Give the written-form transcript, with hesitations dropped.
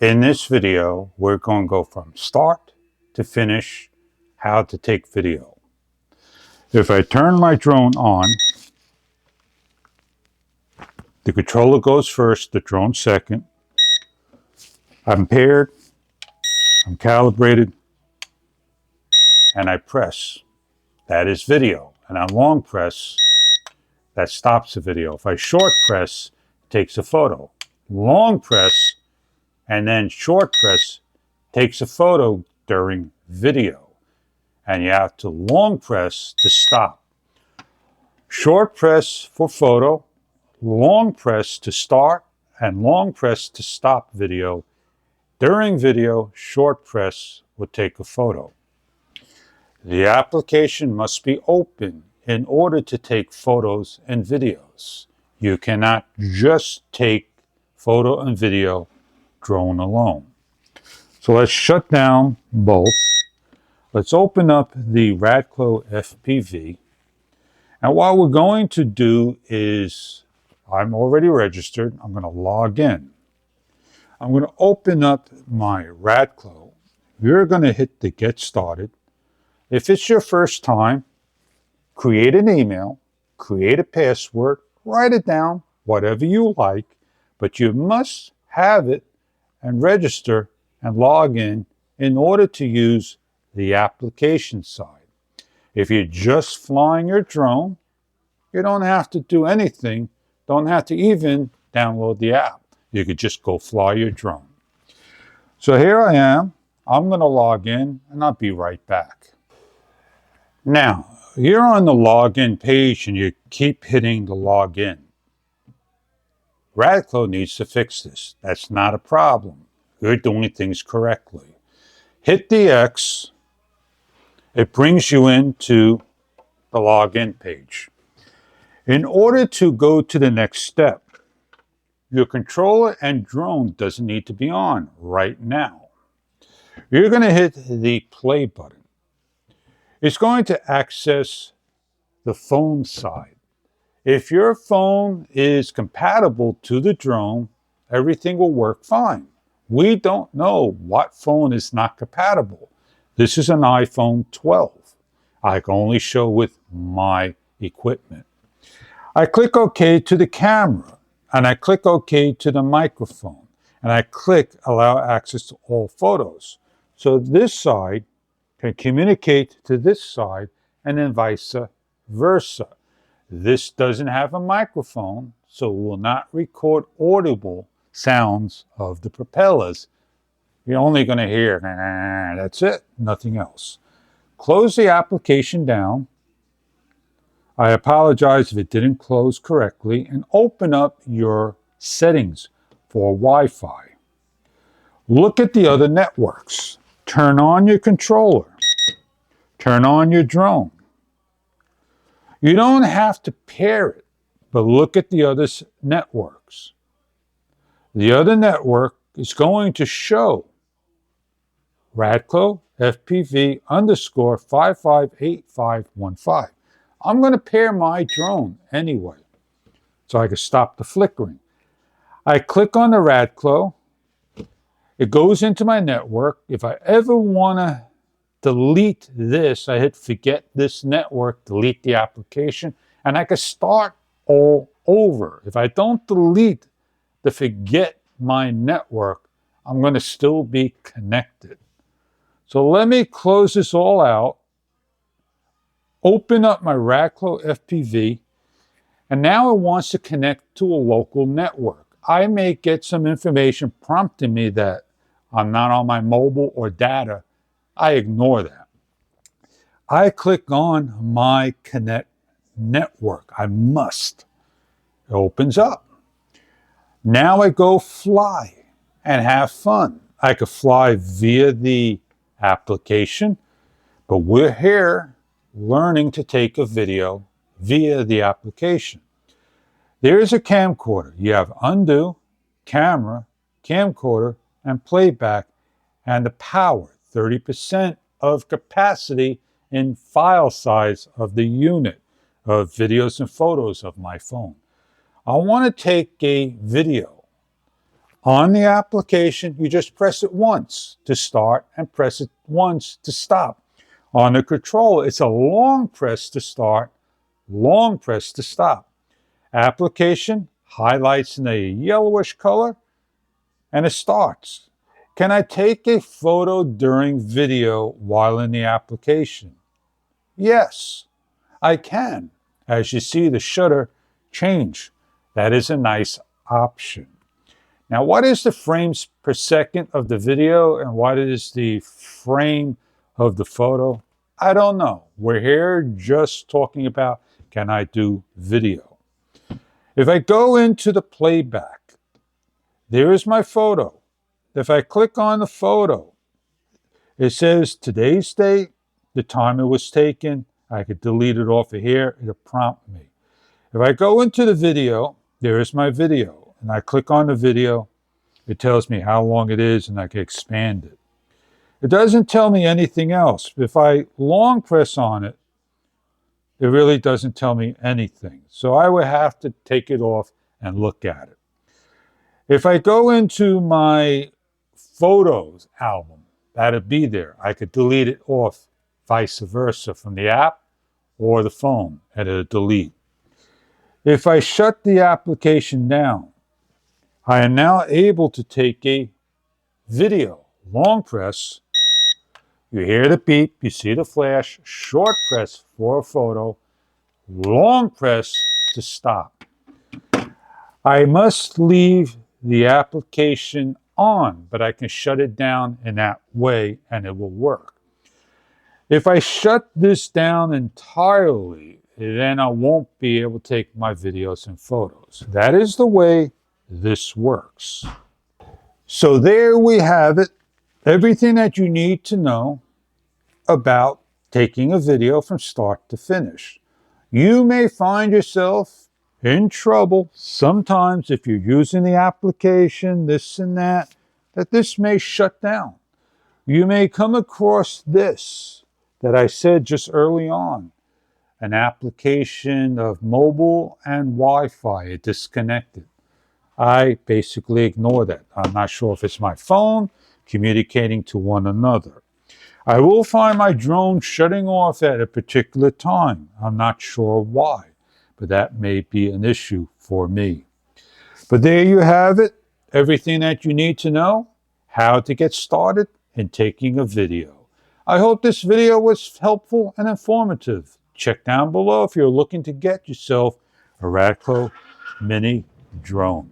In this video, we're going to go from start to finish, how to take video. If I turn my drone on, the controller goes first, the drone second. I'm paired, I'm calibrated, and I press. That is video. And on long press, that stops the video. If I short press, it takes a photo. Long press and then short press takes a photo during video. And you have to long press to stop. Short press for photo, long press to start, and long press to stop video. During video, short press will take a photo. The application must be open in order to take photos and videos. You cannot just take photo and video drone alone. So let's shut down both. Let's open up the radclo FPV. And what we're going to do is, I'm already registered. I'm going to log in. I'm going to open up my radclo. You're going to hit the get started. If it's your first time, create an email, create a password, write it down, whatever you like, but you must have it and register and log in order to use the application side. If you're just flying your drone, you don't have to do anything, don't have to even download the app. You could just go fly your drone. So here I am. I'm going to log in and I'll be right back. Now, you're on the login page and you keep hitting the login. radclo needs to fix this. That's not a problem. You're doing things correctly. Hit the X. It brings you into the login page. In order to go to the next step, your controller and drone doesn't need to be on right now. You're going to hit the play button. It's going to access the phone side. If your phone is compatible to the drone, everything will work fine. We don't know what phone is not compatible. This is an iPhone 12. I can only show with my equipment. I click OK to the camera, and I click OK to the microphone, and I click Allow Access to All Photos. So this side can communicate to this side, and then vice versa. This doesn't have a microphone, so it will not record audible sounds of the propellers. You're only going to hear, that's it, nothing else. Close the application down. I apologize if it didn't close correctly, and open up your settings for Wi-Fi. Look at the other networks. Turn on your controller. Turn on your drone. You don't have to pair it, but look at the other networks. The other network is going to show radclo FPV _ 558515. I'm going to pair my drone anyway, so I can stop the flickering. I click on the radclo. It goes into my network. If I ever want to delete this, I hit forget this network, delete the application, and I can start all over. If I don't delete the forget my network, I'm going to still be connected. So let me close this all out, open up my radclo FPV, and now it wants to connect to a local network. I may get some information prompting me that I'm not on my mobile or data. I ignore that. I click on my connect network. I must. It opens up. Now I go fly and have fun. I could fly via the application, but we're here learning to take a video via the application. There's a camcorder. You have undo, camera, camcorder, and playback, and the power, 30% of capacity in file size of the unit of videos and photos of my phone. I want to take a video. On the application, you just press it once to start and press it once to stop. On the controller, it's a long press to start, long press to stop. Application highlights in a yellowish color, and it starts. Can I take a photo during video while in the application? Yes, I can. As you see, the shutter change. That is a nice option. Now, what is the frames per second of the video and what is the frame of the photo? I don't know. We're here just talking about, can I do video? If I go into the playback, there is my photo. If I click on the photo, it says today's date, the time it was taken. I could delete it off of here. It'll prompt me. If I go into the video, there is my video. And I click on the video. It tells me how long it is and I can expand it. It doesn't tell me anything else. If I long press on it, it really doesn't tell me anything. So I would have to take it off and look at it. If I go into my photos album, that'd be there. I could delete it off, vice versa, from the app or the phone, and it'll delete. If I shut the application down, I am now able to take a video. Long press, you hear the beep, you see the flash, short press for a photo, long press to stop. I must leave the application on, but I can shut it down in that way and it will work. If I shut this down entirely, then I won't be able to take my videos and photos. That is the way this works. So there we have it. Everything that you need to know about taking a video from start to finish. You may find yourself in trouble sometimes if you're using the application, this and that this may shut down. You may come across this that I said just early on, an application of mobile and Wi-Fi, it disconnected. I basically ignore that. I'm not sure if it's my phone communicating to one another. I will find my drone shutting off at a particular time. I'm not sure why, but that may be an issue for me. But there you have it. Everything that you need to know, how to get started in taking a video. I hope this video was helpful and informative. Check down below if you're looking to get yourself a radclo mini drone.